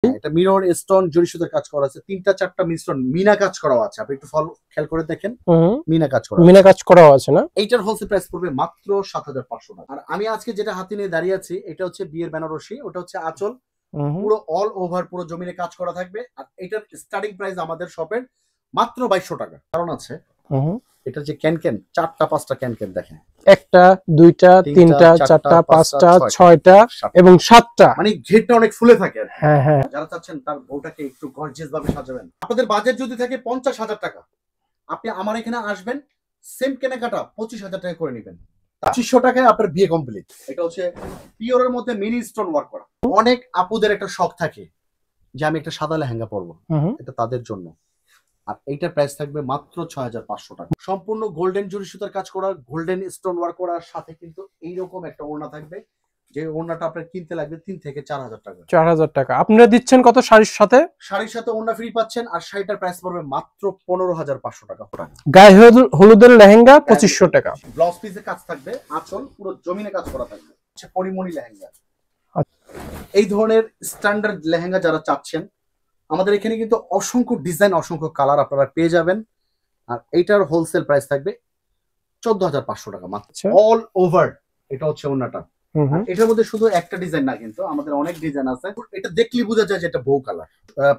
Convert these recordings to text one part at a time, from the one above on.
এটা mirror stone জরি সুতার কাজ করা আছে, তিনটা চারটা মিশ্রণ মিনা কাজ করা আছে। আপনি একটু খেয়াল করে দেখেন, মিনা কাজ করা, মিনা কাজ করা আছে না? এইটার হোলসেল প্রাইস পড়বে মাত্র ৭৫০০ টাকা। আর আমি আজকে যেটা হাতে নিয়ে দাঁড়িয়ে আছি এটা হচ্ছে বিয়ের বেনারসি, ওটা হচ্ছে আঁচল, পুরো অল ওভার পুরো জমিনে কাজ করা থাকবে। আর এটার স্টার্টিং প্রাইস আমাদের শপের মাত্র ২২০০ টাকা। কারণ আছে এটা যে ক্যান চারটা পাঁচটা ক্যান দেখেন, একটা দুইটা তিনটা চারটা পাঁচটা ছয়টা এবং সাতটা, মানে ঘেরটা অনেক ফুলে থাকে। হ্যাঁ হ্যাঁ, যারা চাচ্ছেন তার বউটাকে একটু গর্জিয়াস ভাবে সাজাবেন, আপনাদের বাজেট যদি থাকে ৫০,০০০ টাকা, আপনি আমার এখানে আসবেন, সেম কেনাকাটা ২৫,০০০ টাকা করে নেবেন। ২৫০০ টাকায় আপনার বিয়ে কমপ্লিট। এটা হচ্ছে পিওরের মধ্যে মিনি স্টোন ওয়ার্ক করা। অনেক আপুদের একটা শখ থাকে যে আমি একটা সাদা লেহেঙ্গা পরবো, এটা তাদের জন্য। আর এইটার প্রাইস থাকবে মাত্র ৬৫০০ টাকা। সম্পূর্ণ গোল্ডেন জরি সুতার কাজ করা, গোল্ডেন স্টোন ওয়ার্ক করার সাথে কিন্তু এইরকম একটা ওড়না থাকবে, যে ওড়নাটা আপনার কিনতে লাগবে ৩ থেকে ৪,০০০ টাকা। ৪,০০০ টাকা আপনারা দিচ্ছেন কত শাড়ির সাথে? শাড়ির সাথে ওড়না ফ্রি পাচ্ছেন, আর শাড়িটার প্রাইস পড়বে মাত্র ১৫,৫০০ টাকা। গায়ে হলুদের লেহেঙ্গা ২৫০০ টাকা। ব্লাউজ পিসে কাজ থাকবে, আঁচল পুরো জমিনে কাজ করা থাকবে, হচ্ছে পরিমণি লেহেঙ্গা। এই ধরনের স্ট্যান্ডার্ড লেহেঙ্গা যারা চাচ্ছেন, আমাদের এখানে কিন্তু অসংখ্য ডিজাইন, অসংখ্য কালার আপনারা পেয়ে যাবেন। আর এইটার হোলসেল প্রাইস থাকবে ১৪,৫০০ টাকা মাত্র, অল ওভার। এটা হচ্ছে ওড়নাটা। এটার মধ্যে শুধু একটা ডিজাইন না, কিন্তু আমাদের অনেক ডিজাইন আছে। এটা দেখলেই বোঝা যায় যে এটা বউ কালার।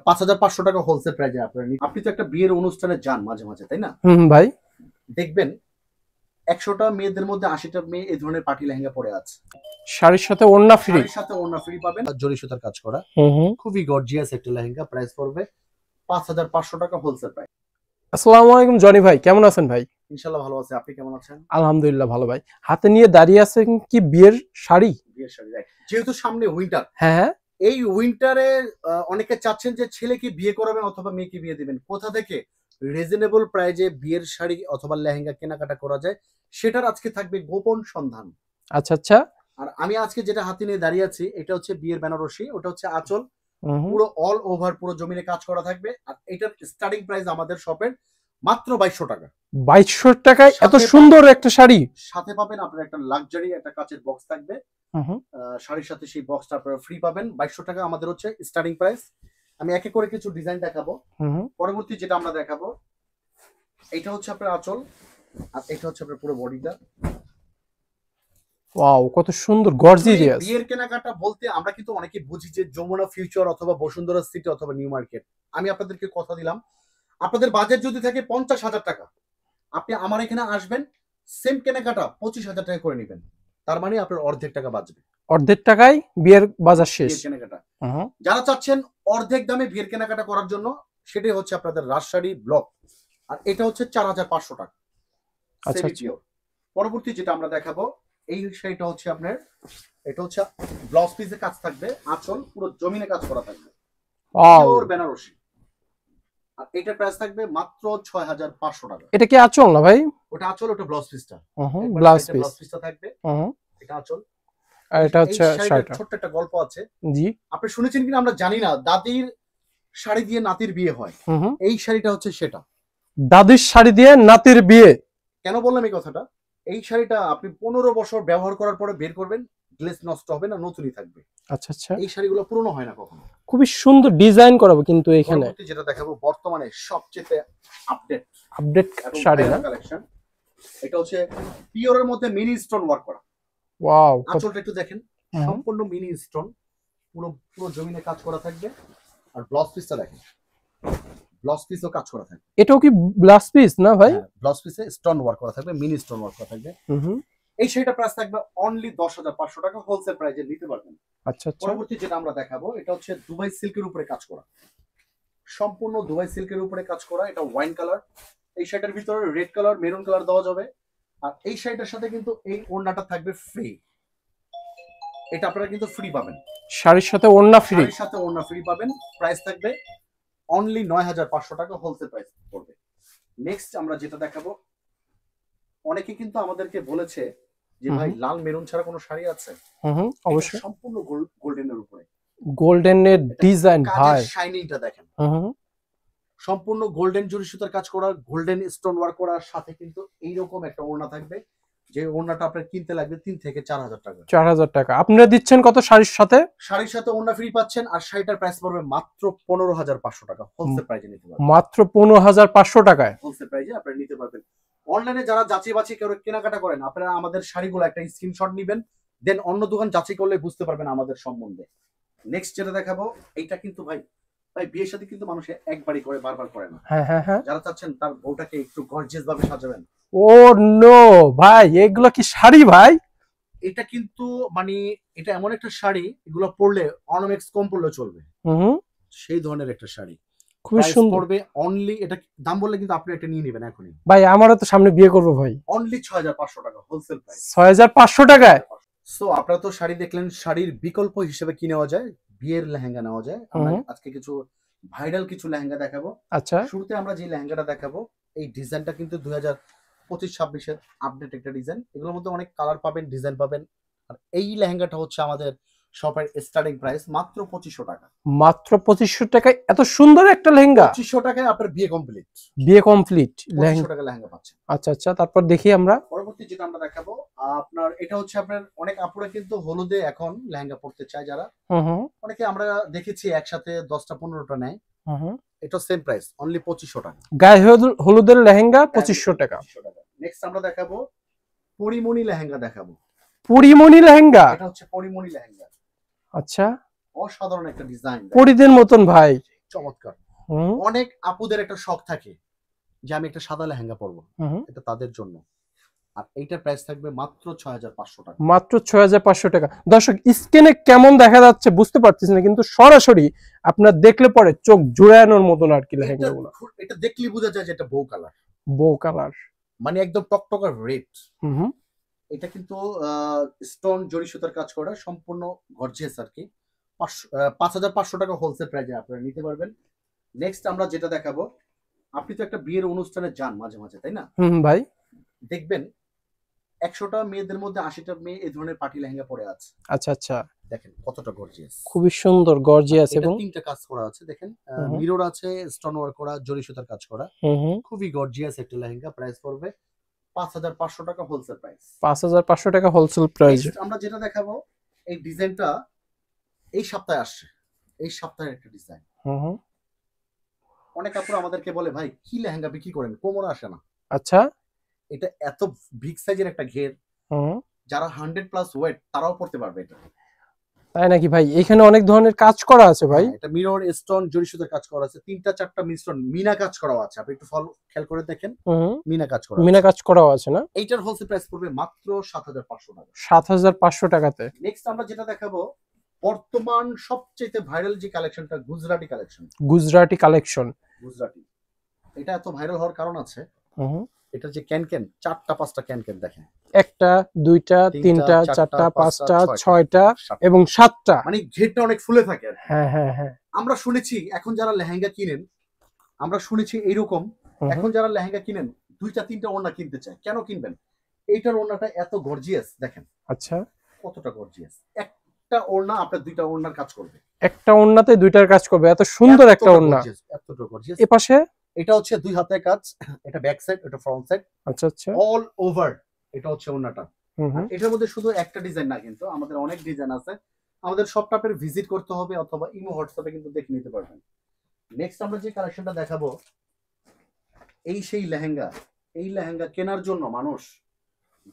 ৫,৫০০ টাকা হোলসেল প্রাইসে আপনারা। আপনি তো একটা বিয়ের অনুষ্ঠানে যান মাঝে মাঝে, তাই না ভাই? দেখবেন ১০০টা মেয়েদের মধ্যে ৮০টা মেয়ে এই ধরনের পার্টি লেহেঙ্গা পরে আছে। শাড়ির সাথে ওড়না ফ্রি, শাড়ির সাথে ওড়না ফ্রি পাবেন, জরি সুতার কাজ করা, খুবই গর্জিয়াস একটা লেহেঙ্গা। প্রাইস পড়বে ৫,৫০০ টাকা হোলসেল প্রাইস। আসসালামু আলাইকুম জনি ভাই, কেমন আছেন ভাই? ইনশাআল্লাহ ভালো আছে, আপনি কেমন আছেন? আলহামদুলিল্লাহ ভালো ভাই। হাতে নিয়ে দাঁড়িয়ে আছেন কি বিয়ের শাড়ি? বিয়ের শাড়ি, যেহেতু সামনে উইন্টার, হ্যাঁ, এই উইন্টারে অনেকে চাচ্ছেন যে ছেলেকে বিয়ে করাবেন অথবা মেয়েকে বিয়ে দিবেন, কোথা থেকে রিজনেবল প্রাইজে বিয়ের শাড়ি অথবা লেহেঙ্গা কেনাকাটা করা যায়, সেটার আজকে থাকবে গোপন সন্ধান। আচ্ছা আচ্ছা। আর আমি আজকে যেটা হাতে নিয়ে দাঁড়িয়ে আছি এটা হচ্ছে বিয়ের বেনারসি, ওটা হচ্ছে আঁচল, পুরো অল ওভার পুরো জমিনে কাজ করা থাকবে। আর এটার স্টার্টিং প্রাইস আমাদের শপের মাত্র ২২০০ টাকা। ২২০০ টাকায় এত সুন্দর একটা শাড়ি? সাথে পাবেন আপনার একটা লাক্সারি একটা কাচের বক্স থাকবে, শাড়ির সাথে সেই বক্সটা আপনারা ফ্রি পাবেন। ২২০০ টাকা আমাদের হচ্ছে স্টার্টিং প্রাইস। আমি একে করে কিছু ডিজাইন দেখাবো। পরবর্তী যেটা আমরা দেখাবো, এটা হচ্ছে আপনার আঁচল, আর এটা হচ্ছে আপনার পুরো বডিটা। ওয়াও, কত সুন্দর গর্জিয়াস। বিয়ের কেনাকাটা বলতে আমরা কিন্তু অনেকে বুঝি যে যমুনা ফিউচার অথবা বসুন্ধরা সিটি অথবা নিউ মার্কেট। আমি আপনাদেরকে কথা দিলাম, আপনাদের বাজেট যদি থাকে ৫০,০০০ টাকা, আপনি আমার এখানে আসবেন, সেম কেনাকাটা ২৫,০০০ টাকা করে নেবেন। তার মানে আপনার অর্ধেক টাকা বাঁচবে। অর্ধেক টাকায় বিয়ের বাজার শেষ। কেনাকাটা যারা চাচ্ছেন অর্ধেক দামে বিয়ের কেনাকাটা করার জন্য, সেটাই হচ্ছে আপনাদের রাজশাড়ি ব্লক। আর এটা হচ্ছে ৪,৫০০ টাকা। আচ্ছা, পরবর্তী যেটা আমরা দেখাবো, এই শাড়িটা হচ্ছে আপনার, এটা হচ্ছে ব্লাউজ পিসে কাজ থাকবে, আঁচল পুরো জমিনে কাজ করা থাকবে, পিওর বেনারসি। আর এটার প্রাইস থাকবে মাত্র ৬,৫০০ টাকা। এটা কি আঁচল না ভাই? ওটা আঁচল, ওটা ব্লাউজ পিসটা। ব্লাউজ পিসটা থাকবে, এটা আঁচল। আর এটা হচ্ছে শাড়িটা। ছোট্ট একটা গল্প আছে, জি আপনি শুনেছেন কিনা আমরা জানি না, দাদির শাড়ি দিয়ে নাতির বিয়ে হয়। এই শাড়িটা হচ্ছে সেটা, দাদির শাড়ি দিয়ে নাতির বিয়ে। কেন বললাম এই কথাটা? এই শাড়িটা আপনি ১৫ বছর ব্যবহার করার পরে বের করবেন, গ্লেজ নষ্ট হবে না, নতুনই থাকবে। আচ্ছা আচ্ছা। এই শাড়িগুলো পুরনো হয় না কখনো। খুবই সুন্দর ডিজাইন করাবো কিন্তু এখানে। যেটা দেখাবো বর্তমানে সবচেয়ে আপডেট শাড়ি কালেকশন, এটা হচ্ছে পিওরের মধ্যে মিনি স্টোন ওয়ার্ক করা। ওয়াও, আঁচলটা একটু দেখেন, সম্পূর্ণ মিনি স্টোন, পুরো পুরো জমিনে কাজ করা থাকবে। আর ব্লাউজ পিসটা দেখেন, ব্লাউজ পিসও কাজ করা থাকবে। এটাও কি ব্লাউজ পিস না ভাই? ব্লাউজ পিসে স্টোন ওয়ার্ক করা থাকবে, মিনি স্টোন ওয়ার্ক করা থাকবে। এই শাড়িটা প্রাইস থাকবে অনলি ১০,৫০০ টাকা, হোলসেল প্রাইসে নিতে পারবেন। আচ্ছা আচ্ছা। পরবর্তী যেটা আমরা দেখাবো, এটা হচ্ছে দুবাই সিল্কের উপরে কাজ করা, সম্পূর্ণ দুবাই সিল্কের উপরে কাজ করা। এটা ওয়াইন কালার, এই শাড়িটার ভিতরে রেড কালার, মেরুন কালার দেওয়া যাবে। আর এই শাড়িটার সাথে কিন্তু এই ওড়নাটা থাকবে ফ্রি, এটা আপনারা কিন্তু ফ্রি পাবেন। শাড়ির সাথে ওড়না ফ্রি, শাড়ির সাথে ওড়না ফ্রি পাবেন। প্রাইস থাকবে অনলি ৯,৫০০ টাকা, হোলসেল প্রাইস পড়বে। নেক্সট আমরা যেটা দেখাবো, অনেকে কিন্তু আমাদেরকে বলেছে যে ভাই লাল মেরুন ছাড়া কোনো শাড়ি আছে? অবশ্যই। সম্পূর্ণ গোল্ডেনের উপরে, গোল্ডেনের ডিজাইন ভাই, শাইনিংটা দেখেন, সম্পূর্ণ গোল্ডেন জরি সুতার কাজ করা, গোল্ডেন স্টোন ওয়ার্ক করার সাথে কিন্তু এইরকম একটা ওড়না থাকবে, যে ওড়নাটা আপনার কিনতে লাগবে 3 থেকে 4,000 টাকা। 4,000 টাকা আপনারা দিচ্ছেন কত শাড়ির সাথে? শাড়ির সাথে ওড়না ফ্রি পাচ্ছেন, আর শাড়িটার প্রাইস পড়বে মাত্র 15,500 টাকা। হোলসেল প্রাইসে নিতে পারবেন, মাত্র 15,500 টাকায় হোলসেল প্রাইসে আপনারা নিতে পারবেন। অনলাইনে যারা যাচাই বাছাই করে কেনাকাটা করেন, আপনারা আমাদের শাড়িগুলো একটা স্ক্রিনশট নেবেন, দেন অন্য দোকান যাচাই করলে বুঝতে পারবেন আমাদের সম্বন্ধে। নেক্সট যেটা দেখাবো, এইটা কিন্তু ভাই বিয়ের সাথে কিন্তু মানুষ একবারই করে, বারবার করে না। হ্যাঁ হ্যাঁ হ্যাঁ। যারা চাচ্ছেন তার বউটাকে একটু গর্জিয়াস ভাবে সাজাবেন, ও নো ভাই, এগুলো কি শাড়ি ভাই? এটা কিন্তু মানে এটা এমন একটা শাড়ি, এগুলো পরলে অর্নামেন্টস কম পরলে চলবে, হুম, সেই ধরনের একটা শাড়ি। খুবই প্রাইস সুন্দর পড়বে অনলি, এটা দাম বললে কিন্তু আপনি এটা নিয়ে নেবেন এখনই, ভাই। আমারও তো সামনে বিয়ে করবো ভাই। অনলি 6,500 টাকা হোলসেল প্রাইস। 6,500 টাকায়। সো আপনারা তো শাড়ি দেখলেন, শাড়ির বিকল্প হিসেবে কি নেওয়া যায়, বিয়ের লেহেঙ্গা নেওয়া যায়। আমরা আজকে কিছু ভাইরাল কিছু লেহেঙ্গা দেখাবো। আচ্ছা, শুরুতে আমরা যে লেহেঙ্গাটা দেখাবো, এই ডিজাইনটা কিন্তু 2025-26 আপডেট একটা ডিজাইন। এগুলোর মধ্যে অনেক কালার পাবেন, ডিজাইন পাবেন। আর এই লেহেঙ্গাটা হচ্ছে আমাদের শপের স্টার্টিং প্রাইস মাত্র 2500 টাকা। মাত্র 2500 টাকায় এত সুন্দর একটা লেহেঙ্গা। 2500 টাকায় আপনার বিয়ে কমপ্লিট, বিয়ে কমপ্লিট 2500 লেহেঙ্গা। টাকা লেহেঙ্গা পাচ্ছেন। আচ্ছা আচ্ছা, তারপর দেখি আমরা পরবর্তী যেটা আমরা দেখাবো, আপনার এটা হচ্ছে আপনার অনেক আপুরা কিন্তু হলুদে এখন লেহেঙ্গা পরতে চায় যারা, অনেকে আমরা দেখেছি একসাথে 10টা 15টা নেয়। এটা সেম প্রাইস অনলি 2500 টাকা। গায়ে হলুদের লেহেঙ্গা 2500 টাকা। নেক্সট আমরা দেখাবো পরিমণি লেহেঙ্গা দেখাবো। পরিমণি লেহেঙ্গা, এটা হচ্ছে পরিমণি লেহেঙ্গা। আচ্ছা, অসাধারণ একটা ডিজাইন, পরিদের মতন ভাই, চমৎকার। অনেক আপুদের একটা শখ থাকে যে আমি একটা সাদা লেহেঙ্গা পরবো, এটা তাদের জন্য। আর এইটার প্রাইস থাকবে মাত্র 6,500 টাকা। মাত্র 6,500 টাকা। দর্শক, স্ক্রিনে কেমন দেখা যাচ্ছে বুঝতে পারতেছি না, কিন্তু সরাসরি আপনার দেখলে পরে চোখ জুড়ানোর মতন আর কি লেহেঙ্গাগুলো। এটা দেখলেই বোঝা যায় যে এটা বউ কালার, বউ কালার, মানে একদম টকটকার রেড। এটা কিন্তু স্টোন জরি সুতার কাজ করা, সম্পূর্ণ গর্জিয়াস আর কি। 5,500 টাকা হোলসেল প্রাইসে আপনারা নিতে পারবেন। নেক্সট আমরা যেটা দেখাবো, আপনি তো একটা বিয়ের অনুষ্ঠানে যান মাঝে মাঝে, তাই না ভাই? দেখবেন 100টা মেয়েদের মধ্যে 80টা মেয়ে এই ধরনের পার্টি লেহেঙ্গা পরে আছে। আচ্ছা আচ্ছা, দেখেন কতটা গর্জিয়াস, খুবই সুন্দর গর্জিয়াস। এবং 3টা কাজ করা আছে, দেখেন মিরর আছে, স্টোন ওয়ার্ক করা, জরি সুতার কাজ করা, খুবই গর্জিয়াস একটা লেহেঙ্গা। প্রাইস পড়বে 5,500 টাকা হোলসেল প্রাইস। 5,500 টাকা হোলসেল প্রাইস। আমরা যেটা দেখাবো, এই ডিজাইনটা এই সপ্তাহে আসছে, এই সপ্তাহের একটা ডিজাইন। অনেক আপুরা আমাদেরকে বলে ভাই কি লেহেঙ্গা বিক্রি করেন, কোমরে আসে না। আচ্ছা, এটা এত বিগ সাইজের একটা ঘের, যারা 100+ ওয়েট তারাও পড়তে পারবে এটা। তাই নাকি ভাই? এখানে অনেক ধরনের কাজ করা আছে ভাই। এটা মিরর, স্টোন, জরি সুতার কাজ করা আছে, 3টা 4টা মিশ্রণ, মিনা কাজ করা আছে। আপনি একটু খেয়াল করে দেখেন, মিনা কাজ করা, মিনা কাজ করাও আছে না? এইটার হোলসেল প্রাইস পড়বে মাত্র 7,500 টাকা। 7,500 টাকাতে। নেক্সট আমরা যেটা দেখাবো, বর্তমান সবচেয়ে ভাইরাল যে কালেকশনটা, গুজরাটি কালেকশন। গুজরাটি কালেকশন, গুজরাটি এটা এত ভাইরাল হওয়ার কারণ আছে, এটা যে ক্যান 4টা 5টা ক্যান দেখেন, 1টা 2টা 3টা 4টা 5টা 6টা এবং 7টা, মানে ঘেরটা অনেক ফুলে থাকে। হ্যাঁ হ্যাঁ হ্যাঁ। আমরা শুনেছি এখন যারা লেহেঙ্গা কিনেন, আমরা শুনেছি এইরকম, এখন যারা লেহেঙ্গা কিনেন 2টা 3টা ওড়না কিনতে চায়। কেন কিনবেন? এইটার ওড়নাটা এত গর্জিয়াস, দেখেন আচ্ছা, কতটা গর্জিয়াস। একটা ওড়না আপনার 2টা ওড়নার কাজ করবে, একটা ওড়নাতে 2টার কাজ করবে, এত সুন্দর একটা ওড়না। এতটা গর্জিয়াস। এই পাশে এটা হচ্ছে 2 হাতের কাজ, এটা ব্যাক সাইড, এটা ফ্রন্ট সাইড। আচ্ছা আচ্ছা, অল ওভার এটা হচ্ছে ওড়নাটা। এটার মধ্যে শুধু একটা ডিজাইন না, কিন্তু আমাদের অনেক ডিজাইন আছে। আমাদের শপটাপের ভিজিট করতে হবে অথবা ইমো হোয়াটসঅ্যাপে কিন্তু দেখে নিতে পারবেন। নেক্সট আমরা যে কালেকশনটা দেখাবো, এই সেই লেহেঙ্গা। এই লেহেঙ্গা কেনার জন্য মানুষ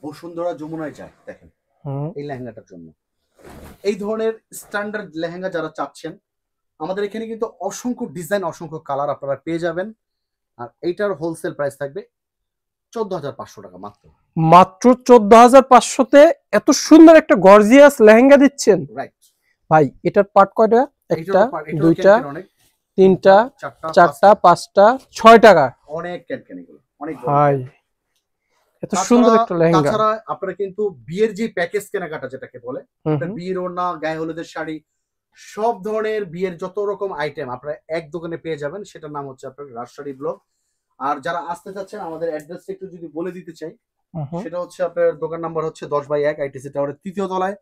বসুন্ধরা যমুনায় যায়, দেখেন এই লেহেঙ্গাটার জন্য। এই ধরনের স্ট্যান্ডার্ড লেহেঙ্গা যারা চাচ্ছেন, আমাদের এখানে কিন্তু অসংখ্য ডিজাইন, অসংখ্য কালার আপনারা পেয়ে যাবেন। আর এইটার হোলসেল প্রাইস থাকবে 14,500 টাকা মাত্র। মাত্র 14,500-তে এত সুন্দর একটা গর্জিয়াস লেহেঙ্গা দিচ্ছেন। রাইট ভাই, এটার পার্ট কয়টা? 1টা 2টা 3টা 4টা 5টা 6 টাকা। অনেক ক্যান এগুলো, অনেক ভাই এত সুন্দর একটা লেহেঙ্গা। তাছাড়া আপনারা কিন্তু বিয়ের যে প্যাকেজ কেনাকাটা যেটাকে বলে, বিয়ের ওড়না, গায়ে হলুদের শাড়ি, সব ধরনের বিয়ের যত রকম আইটেম আপনারা এক দোকানে পেয়ে যাবেন। সেটার নাম হচ্ছে আপনার রাজশাহী ব্লগ। আর যারা আসতে চাচ্ছেন, আমাদের অ্যাড্রেসটা একটু যদি বলে দিতে চাই, সেটা হচ্ছে আপনার দোকান নাম্বার হচ্ছে 10/1 আইটিসি টাওয়ারের 3য় তলায়।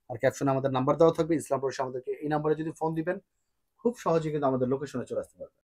আর ক্যাপশনে আমাদের নাম্বার দেওয়া থাকবে, ইসলামপুর। আমাদেরকে এই নাম্বারে যদি ফোন দিবেন, খুব সহজে কিন্তু আমাদের লোকেশনে চলে আসতে পারবে।